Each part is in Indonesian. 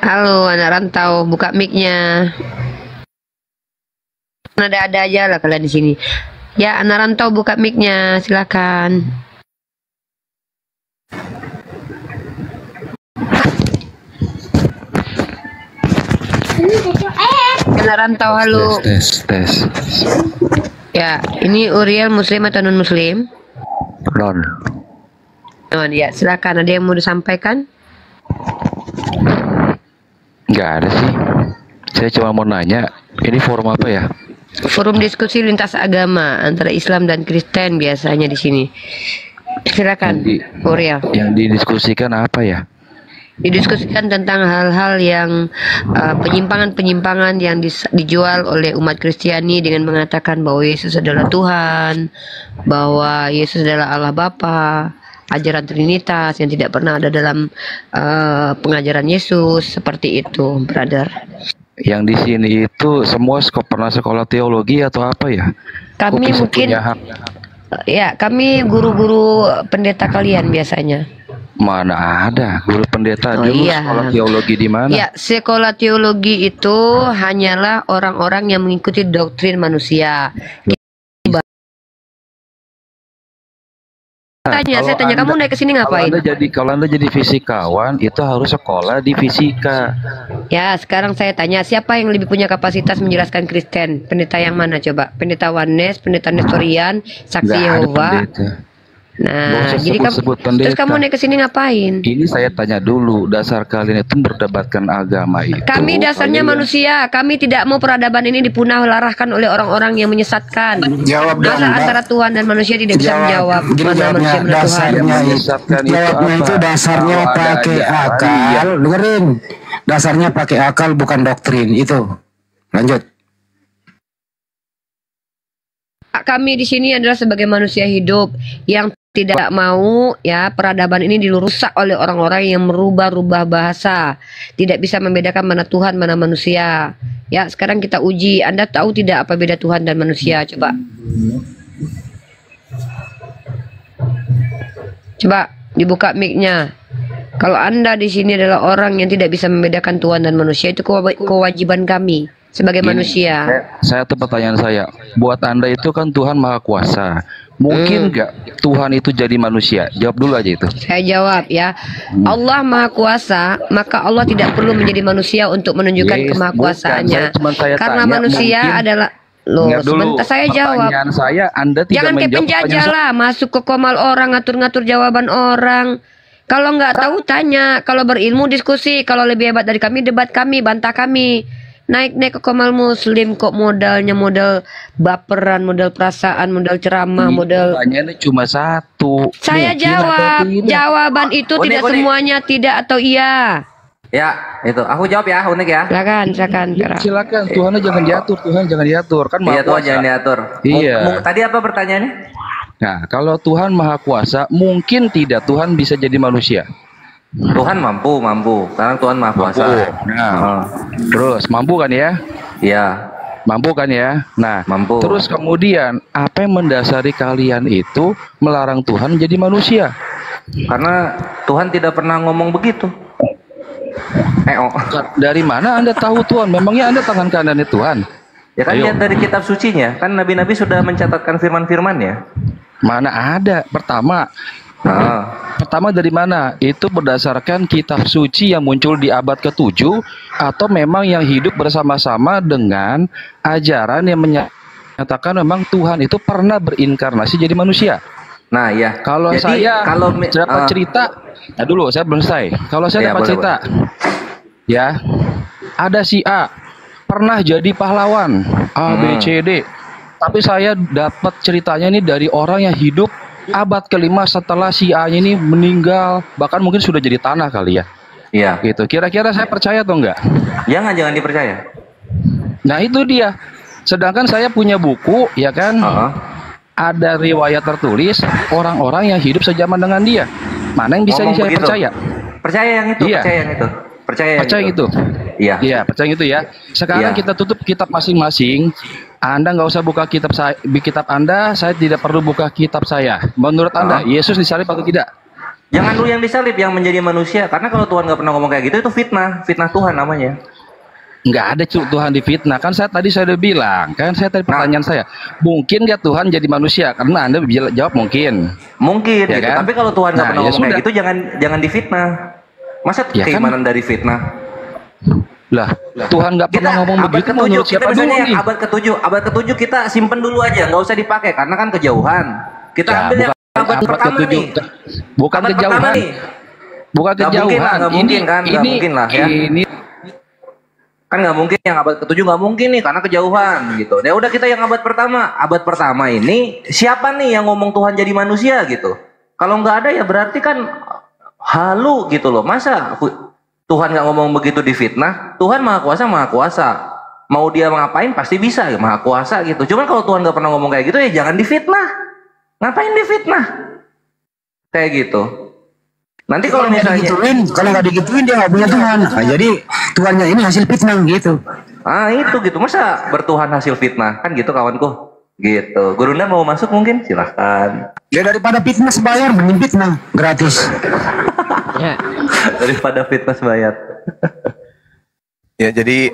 Halo anak rantau, buka mic-nya. Ada aja lah kalian di sini. Ya, anak rantau buka mic-nya, silakan. Anak rantau, halo. Tes. Ya, ini Uriel muslim atau non muslim? Non. Non, ya, silakan. Ada yang mau disampaikan? Nggak ada sih. Saya cuma mau nanya, ini forum apa ya? Forum diskusi lintas agama antara Islam dan Kristen biasanya di sini. Silakan, Uriel. Yang didiskusikan apa ya? Didiskusikan tentang hal-hal yang penyimpangan-penyimpangan yang dijual oleh umat Kristiani dengan mengatakan bahwa Yesus adalah Tuhan, bahwa Yesus adalah Allah Bapa, ajaran Trinitas yang tidak pernah ada dalam pengajaran Yesus, seperti itu, brother. Yang di sini itu semua pernah sekolah teologi atau apa ya? Kami mungkin, ya, kami guru-guru pendeta kalian biasanya. Mana ada guru pendeta dulu sekolah teologi di mana? Ya, sekolah teologi itu hanyalah orang-orang yang mengikuti doktrin manusia. Saya tanya kamu naik ke sini ngapain? Kalau anda jadi fisikawan itu harus sekolah di fisika. Ya, sekarang saya tanya siapa yang lebih punya kapasitas menjelaskan Kristen? Pendeta yang mana coba? Pendeta Oneness, pendeta Nestorian, Saksi Yehova. Nah, jadi terus kamu naik ke sini ngapain? Ini saya tanya dulu, dasar kalian itu berdebatkan agama itu. Kami dasarnya manusia, kami tidak mau peradaban ini dipunah larahkan oleh orang-orang yang menyesatkan. Jawab dong, antara Tuhan dan manusia tidak bisa menjawab. Mana manusia dasarnya itu dasarnya pakai akal. Dengerin, dasarnya pakai akal bukan doktrin itu. Lanjut. Kami di sini adalah sebagai manusia hidup yang tidak mau ya peradaban ini dirusak oleh orang-orang yang merubah-rubah bahasa, tidak bisa membedakan mana Tuhan mana manusia. Ya, sekarang kita uji. Anda tahu tidak apa beda Tuhan dan manusia? Coba dibuka mic-nya. Kalau Anda di sini adalah orang yang tidak bisa membedakan Tuhan dan manusia, itu kewajiban kami sebagai manusia. Saya tuh pertanyaan saya, buat Anda itu kan Tuhan Maha Kuasa. Mungkin nggak Tuhan itu jadi manusia? Jawab dulu aja itu. Saya jawab ya. Allah Maha Kuasa, maka Allah tidak perlu menjadi manusia untuk menunjukkan kemahakuasaannya. Karena manusia adalah sebentar saya jawab. Anda tidak jangan kayak penjajah lah, masuk ke komal orang, ngatur-ngatur jawaban orang. Kalau nggak tahu tanya, kalau berilmu diskusi, kalau lebih hebat dari kami debat kami, bantah kami. Naik ke komal muslim kok modalnya modal baperan, modal perasaan, modal ceramah, modal. Pertanyaannya cuma satu. Saya jawab, jawaban itu tidak semuanya tidak atau iya. Ya, itu. Aku jawab ya, Unik ya. Silakan. Silakan. Tuhan jangan diatur, kan Maha Kuasa. Iya, Tuhan jangan diatur. Iya. Tadi apa pertanyaannya? Nah, kalau Tuhan Maha Kuasa, mungkin tidak Tuhan bisa jadi manusia. Tuhan mampu, karena Tuhan Maha Kuasa. Nah, terus mampu kan ya? Iya. Mampu kan ya? Nah, mampu. Terus kemudian apa yang mendasari kalian itu melarang Tuhan jadi manusia? Karena Tuhan tidak pernah ngomong begitu. Dari mana Anda tahu Tuhan? Memangnya Anda tangan kanannya Tuhan? Ya kan lihat dari kitab sucinya, kan nabi-nabi sudah mencatatkan firman-firmannya. Mana ada? Pertama dari mana? Itu berdasarkan kitab suci yang muncul di abad ke-7 atau memang yang hidup bersama-sama dengan ajaran yang menyatakan memang Tuhan itu pernah berinkarnasi jadi manusia. Nah, ya. Kalau saya dapat cerita, dulu saya belum selesai. Kalau saya dapat cerita, ya, ada si A pernah jadi pahlawan A, B, C, D. Tapi saya dapat ceritanya ini dari orang yang hidup abad ke-5 setelah si A ini meninggal, bahkan mungkin sudah jadi tanah kali ya. Iya. Gitu. Kira-kira saya percaya atau enggak? Jangan dipercaya. Nah, itu dia. Sedangkan saya punya buku, ya kan? Ada riwayat tertulis orang-orang yang hidup sejaman dengan dia. Mana yang bisa saya percaya? Percaya yang itu, iya. Percaya yang itu. Iya, percaya itu ya. Sekarang kita tutup kitab masing-masing. Anda nggak usah buka kitab Anda, saya tidak perlu buka kitab saya. Menurut Anda, Yesus disalib atau tidak? Jangan lu yang disalib, yang menjadi manusia. Karena kalau Tuhan nggak pernah ngomong kayak gitu, itu fitnah. Fitnah Tuhan namanya. Nggak ada Tuhan difitnah. Kan saya tadi udah bilang. Kan saya tadi pertanyaan saya. Mungkin nggak Tuhan jadi manusia? Karena Anda jawab mungkin. Mungkin, ya gitu. Kan? Tapi kalau Tuhan nggak pernah ya ngomong kayak gitu, jangan difitnah. Masa ya keimanan kan? dari fitnah? Lah, Tuhan nggak pernah ngomong begitu. Menurut siapa dulu nih? Abad ke-7 kita simpen dulu aja, nggak usah dipakai karena kan kejauhan. Kita ambil yang abad pertama nih. Bukan abad kejauhan. Nih. Bukan kejauhan. Nggak mungkin kan? Nggak mungkin lah ya. Ini kan nggak mungkin, yang abad ke-7 nggak mungkin nih karena kejauhan gitu. Ya udah, kita yang abad pertama. Abad pertama ini siapa nih yang ngomong Tuhan jadi manusia gitu? Kalau nggak ada ya berarti kan halu gitu loh. Masa Tuhan nggak ngomong begitu difitnah? Tuhan maha kuasa. Mau dia ngapain pasti bisa, ya maha kuasa gitu. Cuman kalau Tuhan nggak pernah ngomong kayak gitu, ya jangan difitnah. Ngapain difitnah? Kayak gitu. Nanti kalau misalnya kalau nggak digituin dia nggak punya Tuhan. Nah, jadi Tuhannya ini hasil fitnah gitu. Itu gitu. Masa bertuhan hasil fitnah? Kan gitu kawanku. Gitu. Gurunda mau masuk mungkin? Silahkan. Ya daripada fitnah bayar, mending fitnah gratis. Ya. Daripada fitnah bayar. Ya, jadi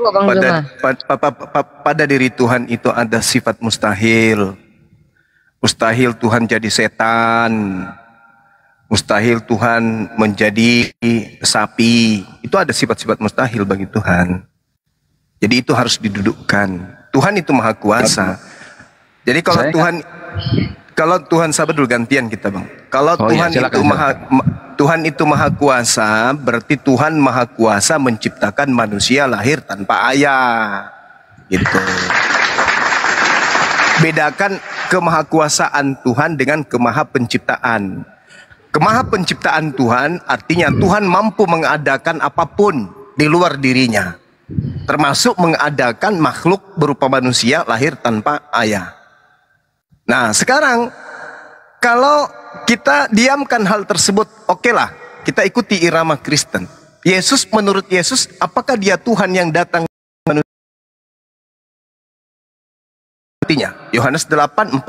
pada diri Tuhan itu ada sifat mustahil. Mustahil Tuhan jadi setan. Mustahil Tuhan menjadi sapi. Itu ada sifat-sifat mustahil bagi Tuhan. Jadi itu harus didudukkan. Tuhan itu maha kuasa. Jadi kalau Tuhan sabar dulu, gantian kita bang. Kalau Tuhan itu maha kuasa, berarti Tuhan maha kuasa menciptakan manusia lahir tanpa ayah. Gitu. Bedakan kemahakuasaan Tuhan dengan kemahapenciptaan. Kemahapenciptaan Tuhan artinya Tuhan mampu mengadakan apapun di luar dirinya, termasuk mengadakan makhluk berupa manusia lahir tanpa ayah. Nah sekarang kalau kita diamkan hal tersebut, okelah, kita ikuti irama Kristen. Yesus, menurut Yesus, apakah dia Tuhan yang datang manusia? Yohanes 8:42.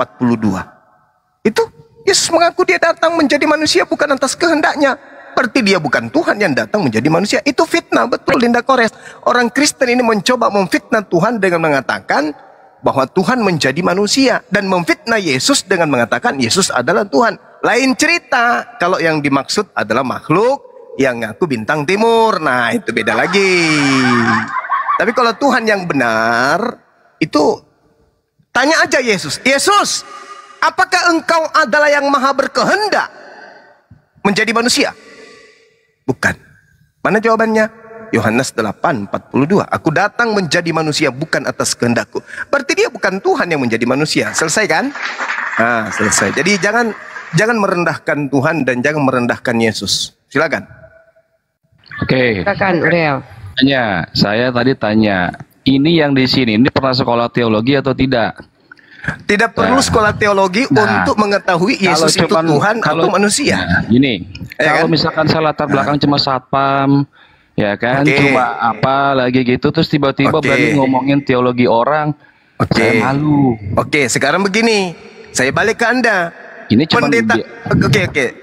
Itu Yesus mengaku dia datang menjadi manusia bukan atas kehendaknya. Berarti dia bukan Tuhan yang datang menjadi manusia. Itu fitnah, betul Linda Kores. Orang Kristen ini mencoba memfitnah Tuhan dengan mengatakan bahwa Tuhan menjadi manusia, dan memfitnah Yesus dengan mengatakan Yesus adalah Tuhan. Lain cerita kalau yang dimaksud adalah makhluk yang ngaku bintang timur. Nah itu beda lagi. Tapi kalau Tuhan yang benar, itu tanya aja Yesus. Yesus, apakah engkau adalah yang maha berkehendak menjadi manusia? Bukan. Mana jawabannya? Yohanes 8:42. Aku datang menjadi manusia bukan atas kehendakku. Berarti dia bukan Tuhan yang menjadi manusia. Selesai kan? Nah, selesai. Jadi jangan merendahkan Tuhan dan jangan merendahkan Yesus. Silakan. Oke. Silakan, Uriel. Saya tadi tanya, ini yang di sini ini pernah sekolah teologi atau tidak? Tidak perlu sekolah teologi untuk mengetahui Yesus itu Tuhan atau manusia. Gini, kalau misalkan saya latar belakang cuma satpam, ya kan, cuma apa lagi gitu, terus tiba-tiba berani ngomongin teologi orang, saya malu. Sekarang begini, saya balik ke Anda. Ini cuma pendeta.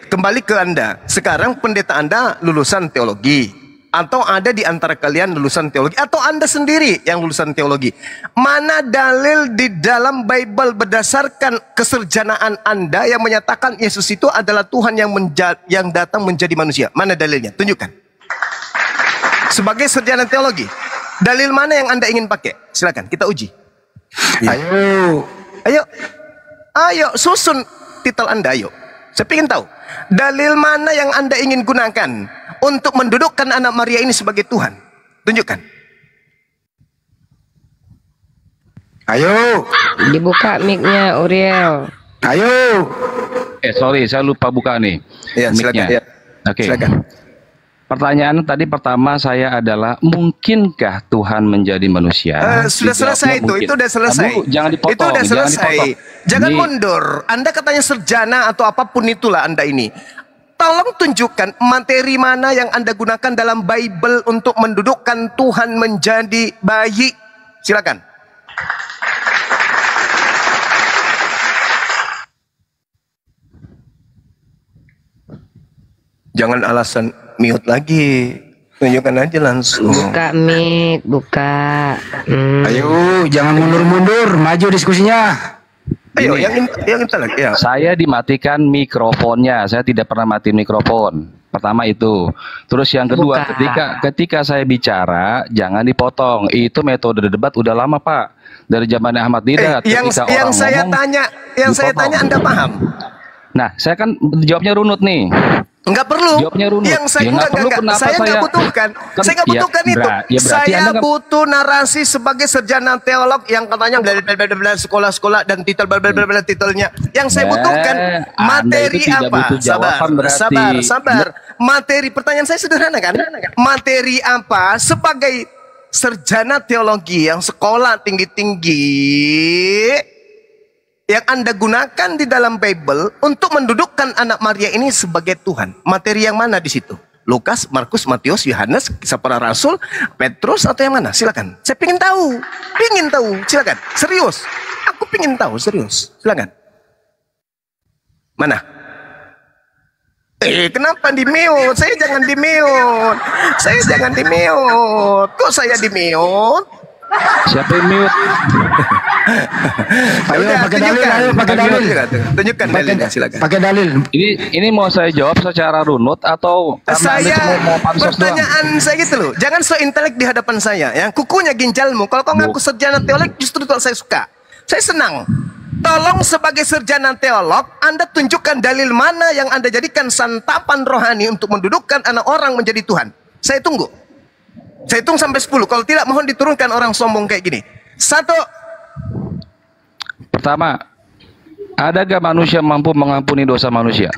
Kembali ke Anda. Sekarang pendeta Anda lulusan teologi, atau ada di antara kalian lulusan teologi, atau Anda sendiri yang lulusan teologi. Mana dalil di dalam Bible berdasarkan keserjanaan Anda yang menyatakan Yesus itu adalah Tuhan yang datang menjadi manusia? Mana dalilnya? Tunjukkan. Sebagai sarjana teologi, dalil mana yang Anda ingin pakai? Silakan, kita uji. Ayo, susun titel Anda, ayo. Saya ingin tahu, dalil mana yang Anda ingin gunakan untuk mendudukkan anak Maria ini sebagai Tuhan? Tunjukkan. Ayo. Dibuka mic-nya, Uriel. Ayo. Sorry, saya lupa buka nih. Ya, silakan. Ya. Oke. Silakan. Pertanyaan tadi pertama saya adalah, mungkinkah Tuhan menjadi manusia? Sudah selesai itu sudah selesai. Jangan dipotong. Itu sudah selesai. Jangan mundur. Anda katanya sarjana atau apapun itulah Anda ini. Tolong tunjukkan materi mana yang Anda gunakan dalam Bible untuk mendudukkan Tuhan menjadi bayi. Silakan. Jangan alasan mute lagi. Tunjukkan aja langsung. Buka mic, buka. Ayo, jangan mundur-mundur, maju diskusinya. Ayo, yang intelek ya. Saya dimatikan mikrofonnya. Saya tidak pernah mati mikrofon. Pertama itu. Terus yang kedua, ketika saya bicara jangan dipotong. Itu metode debat udah lama, Pak. Dari zaman Ahmad Didat. Yang saya tanya Anda paham? Nah, saya kan jawabnya runut nih. Enggak perlu. Jawabnya runut. Yang saya enggak butuhkan. Saya enggak butuhkan itu. Saya butuh narasi sebagai sarjana teolog yang katanya bla sekolah-sekolah dan titel bla titelnya. Yang saya butuhkan materi apa? Sabar. Materi, pertanyaan saya sederhana kan? Materi apa sebagai sarjana teologi yang sekolah tinggi-tinggi yang Anda gunakan di dalam Bible untuk mendudukkan anak Maria ini sebagai Tuhan? Materi yang mana di situ? Lukas, Markus, Matius, Yohanes, Kisah Para Rasul, Petrus, atau yang mana? Silakan. Saya pengen tahu. Silakan. Serius. Aku pengen tahu, serius. Silakan. Mana? Kenapa di-mute? Saya jangan di-mute. Kok saya di-mute? Siapa yang mute? Ayo pakai dalil. Tunjukkan dalilnya, silakan. Pakai dalil. Ini mau saya jawab secara runut atau karena Anda cuma mau pansos doang? Pertanyaan saya gitu loh. Jangan so intelek di hadapan saya. Ya, kukunya ginjalmu. Kalau kau ngaku sarjana teolog, justru itu saya suka. Saya senang. Tolong sebagai sarjana teolog, Anda tunjukkan dalil mana yang Anda jadikan santapan rohani untuk mendudukkan anak orang menjadi Tuhan. Saya tunggu. Saya hitung sampai 10. Kalau tidak, mohon diturunkan orang sombong kayak gini. 1. Pertama, adakah manusia mampu mengampuni dosa manusia?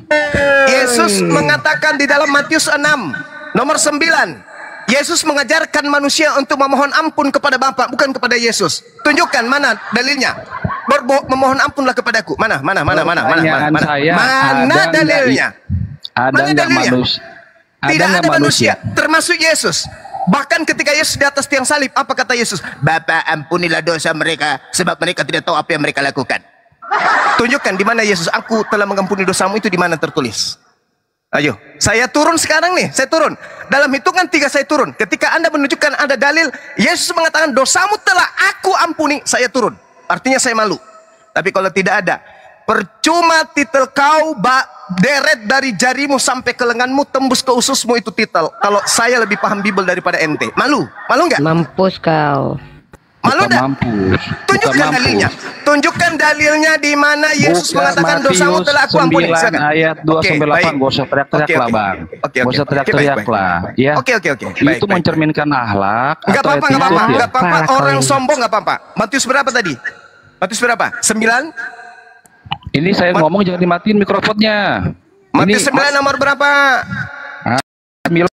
Yesus mengatakan di dalam Matius 6, nomor 9. Yesus mengajarkan manusia untuk memohon ampun kepada Bapa, bukan kepada Yesus. Tunjukkan mana dalilnya. Memohon ampunlah kepadaku. Mana dalilnya? Ada Tidak ada manusia, termasuk Yesus. Bahkan ketika Yesus di atas tiang salib, apa kata Yesus? Bapa, ampunilah dosa mereka, sebab mereka tidak tahu apa yang mereka lakukan. Tunjukkan di mana Yesus, aku telah mengampuni dosamu, itu di mana tertulis? Ayo, saya turun sekarang nih, saya turun. Dalam hitungan 3 saya turun. Ketika Anda menunjukkan ada dalil, Yesus mengatakan dosamu telah aku ampuni, saya turun. Artinya saya malu. Tapi kalau tidak ada, percuma titel kau deret dari jarimu sampai ke lenganmu, tembus ke ususmu itu titel. Kalau saya lebih paham Bible daripada ente. Malu nggak? Mampus kau. Malu nggak? Tunjukkan dalilnya. Tunjukkan dalilnya di mana Yesus mengatakan dosamu telah aku ampuni. Ayat 2-8. Gak usah teriak-teriak lah, Bang. Gak usah teriak-teriak lah. Ya. Oke. Itu mencerminkan akhlak. Nggak apa-apa. Orang sombong nggak apa-apa. Matius berapa tadi? Matius berapa? 9? Ini saya ngomong jangan dimatiin mikrofonnya. Matius 9 nomor berapa? 9.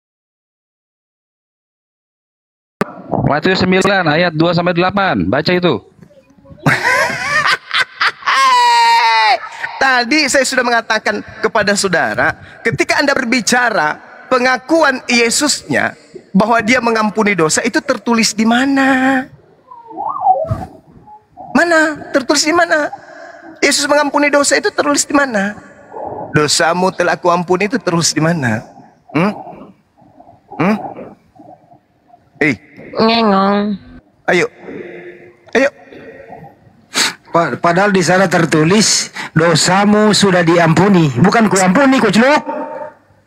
Matius 9 ayat 2-8. Baca itu. Tadi saya sudah mengatakan kepada saudara, ketika Anda berbicara pengakuan Yesusnya bahwa dia mengampuni dosa, itu tertulis di mana? Tertulis di mana? Yesus mengampuni dosa itu tertulis di mana? Dosamu telah aku ampuni itu tertulis di mana? Ngengong. Ayo. Padahal di sana tertulis dosamu sudah diampuni, bukan ku ampuni, ku celuk.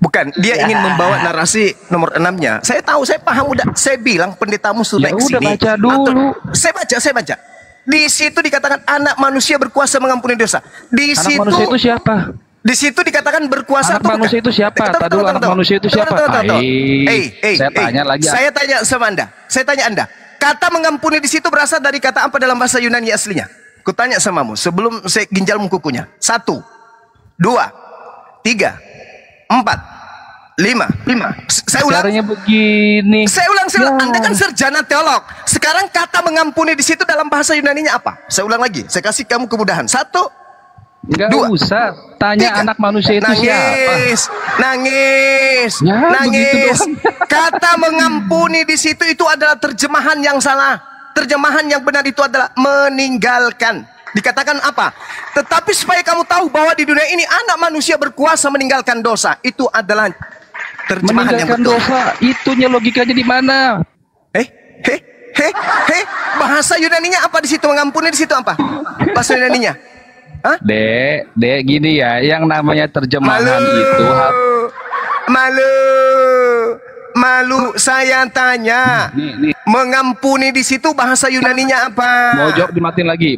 Bukan, dia ingin membawa narasi nomor 6-nya. Saya tahu, saya paham, udah saya bilang pendetamu sudah ya kesini. Udah baca dulu. Saya baca. Di situ dikatakan anak manusia berkuasa mengampuni dosa. Anak manusia itu siapa? Di situ dikatakan berkuasa. Anak manusia itu siapa? Tadi anak manusia itu siapa? Saya tanya lagi. Saya tanya sama Anda. Saya tanya Anda. Kata mengampuni di situ berasal dari kata apa dalam bahasa Yunani aslinya? Kutanya samamu sebelum saya ginjalmu kukunya. 1, 2, 3, 4, 5. Saya ulang. Caranya begini. Saya ulang. Anda kan sarjana teolog. Sekarang kata mengampuni di situ dalam bahasa Yunaninya apa? Saya ulang lagi. Saya kasih kamu kemudahan. 1, Enggak usah tanya 3. Anak manusia itu siapa? Nangis. Kata mengampuni di situ itu adalah terjemahan yang salah. Terjemahan yang benar itu adalah meninggalkan. Dikatakan apa? Tetapi supaya kamu tahu bahwa di dunia ini anak manusia berkuasa meninggalkan dosa. Itu adalah Terjemahan yang Meninggalkan betul. dosa, itunya logikanya di mana? Bahasa Yunaninya apa di situ? Mengampuni di situ apa? Bahasa Yunaninya? Hah? Dek, gini ya, yang namanya terjemahan itu Malu, saya tanya. nih. Mengampuni di situ bahasa Yunaninya apa? Mau jawab dimatiin lagi.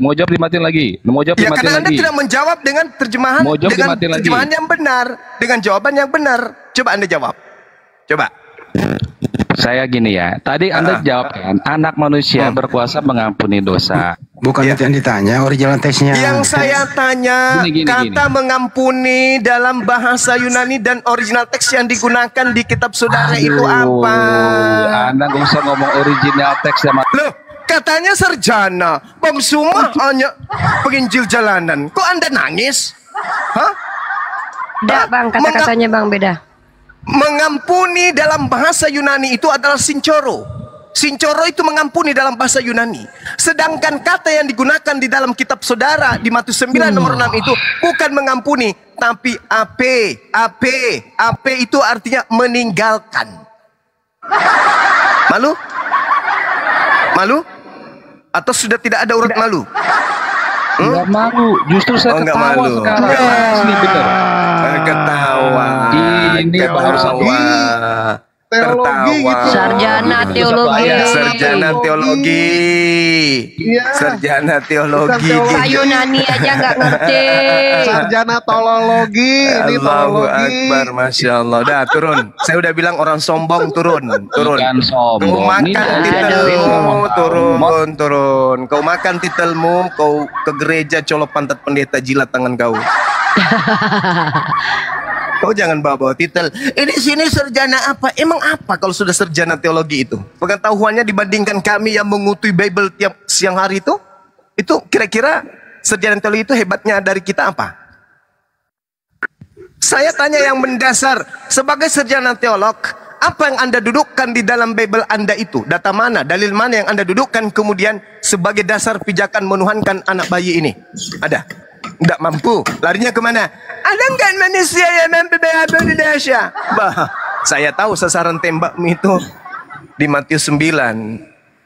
Ya karena Anda tidak menjawab dengan terjemahan yang benar, dengan jawaban yang benar. Coba Anda jawab. Coba. Saya gini ya, tadi Anda jawab kan, anak manusia berkuasa mengampuni dosa. Bukan itu yang ditanya, original teksnya. Yang saya tanya, kata mengampuni dalam bahasa Yunani dan original teks yang digunakan di kitab saudara itu apa? Anda nggak usah ngomong original teks sama. Loh, katanya sarjana, Bang Suma hanya penginjil jalanan. Kok Anda nangis? Hah? Beda bang, kata-katanya bang beda. Mengampuni dalam bahasa Yunani itu adalah sincoro. Sincoro itu mengampuni dalam bahasa Yunani. Sedangkan kata yang digunakan di dalam kitab saudara di Matius 9 nomor 6 itu bukan mengampuni, tapi ape itu artinya meninggalkan. Malu? Atau sudah tidak ada urat malu? Nggak malu, justru saya nggak ketawa malu. sekarang. Asli bener. Ketawa. Ini baru teologi gitu. Sarjana teologi. Sarjana teologi. Iya. Sarjana teologi. Pak Yunani aja nggak ngerti. Sarjana tolologi, ini Allahu tolologi. Akbar, Masya Allah. Dah turun. Saya udah bilang orang sombong turun. Bukan sombong. Kau makan Ini titelmu, turun. Kau makan titelmu, kau ke gereja colok pantat pendeta, jilat tangan kau. Kau jangan bawa-bawa titel. Ini sini sarjana apa? Emang apa kalau sudah sarjana teologi itu? Pengetahuannya dibandingkan kami yang mengutui Bible tiap siang hari itu? Itu kira-kira sarjana teologi itu hebatnya dari kita apa? Saya tanya yang mendasar. Sebagai sarjana teolog, apa yang Anda dudukkan di dalam Bible Anda itu? Data mana? Dalil mana yang Anda dudukkan kemudian sebagai dasar pijakan menuhankan anak bayi ini? Ada? Tidak mampu. Larinya kemana? Ada nggak manusia yang mampu berhabis di Indonesia? Bah, saya tahu sasaran tembakmu itu di Matius 9.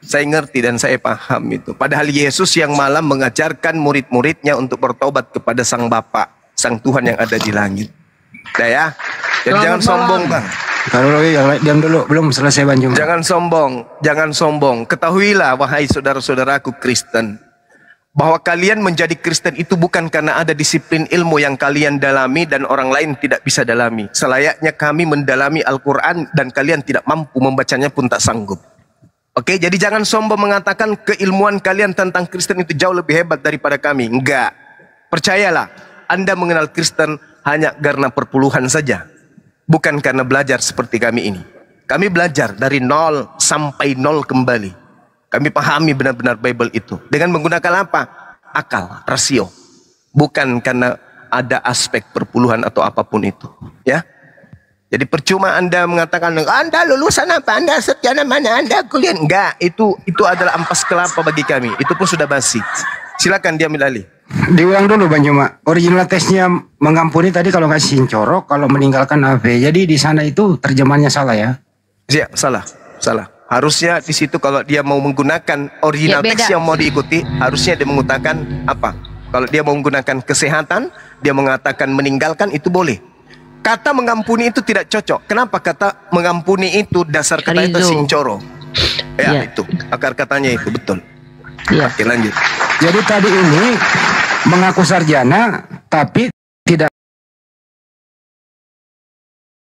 Saya ngerti dan saya paham itu. Padahal Yesus yang malam mengajarkan murid-muridnya untuk bertobat kepada Sang Bapa, Sang Tuhan yang ada di langit. Nah ya, jadi jangan sombong bang. Kalau lagi diam dulu, belum selesai Banjung. Jangan sombong. Ketahuilah wahai saudara-saudaraku Kristen, bahwa kalian menjadi Kristen itu bukan karena ada disiplin ilmu yang kalian dalami dan orang lain tidak bisa dalami. Selayaknya kami mendalami Al-Quran dan kalian tidak mampu membacanya pun tak sanggup. Oke, jadi jangan sombong mengatakan keilmuan kalian tentang Kristen itu jauh lebih hebat daripada kami. Enggak. Percayalah, Anda mengenal Kristen hanya karena perpuluhan saja. Bukan karena belajar seperti kami ini. Kami belajar dari 0 sampai 0 kembali. Kami pahami benar-benar Bible itu. Dengan menggunakan apa? Akal, rasio. Bukan karena ada aspek perpuluhan atau apapun itu. Ya. Jadi percuma Anda mengatakan, Anda lulusan apa? Anda sarjana mana? Anda kuliah? Enggak, itu adalah ampas kelapa bagi kami. Itu pun sudah basi. Silakan dia alih. Diulang dulu Banjuma. Original teksnya mengampuni tadi kalau nggak sincorok, kalau meninggalkan AV. Jadi di sana itu terjemahannya salah ya? Iya, salah. Harusnya di situ kalau dia mau menggunakan original teks yang mau diikuti, harusnya dia mengatakan apa? Kalau dia mau menggunakan kesehatan, dia mengatakan meninggalkan, itu boleh. Kata mengampuni itu tidak cocok. Kenapa kata mengampuni itu dasar kata itu sincoro? Ya, itu akar katanya itu betul. Ya. Oke, lanjut. Jadi tadi ini mengaku sarjana tapi tidak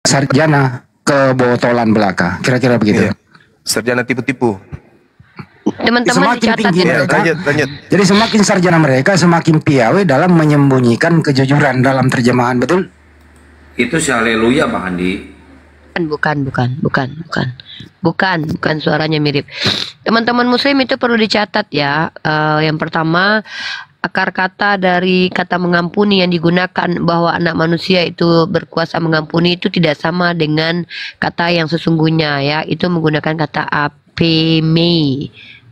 sarjana, kebotolan belaka. Kira-kira begitu. Iya. Sarjana tipu-tipu. Teman-teman Semakin dicatat tinggi ya. mereka, Lanjut. jadi semakin sarjana mereka semakin piawai dalam menyembunyikan kejujuran dalam terjemahan, betul? Itu si haleluya Bang Andi. Bukan suaranya mirip. Teman-teman muslim itu perlu dicatat ya. Yang pertama, akar kata dari kata mengampuni yang digunakan bahwa anak manusia itu berkuasa mengampuni itu tidak sama dengan kata yang sesungguhnya ya. Itu menggunakan kata apeme.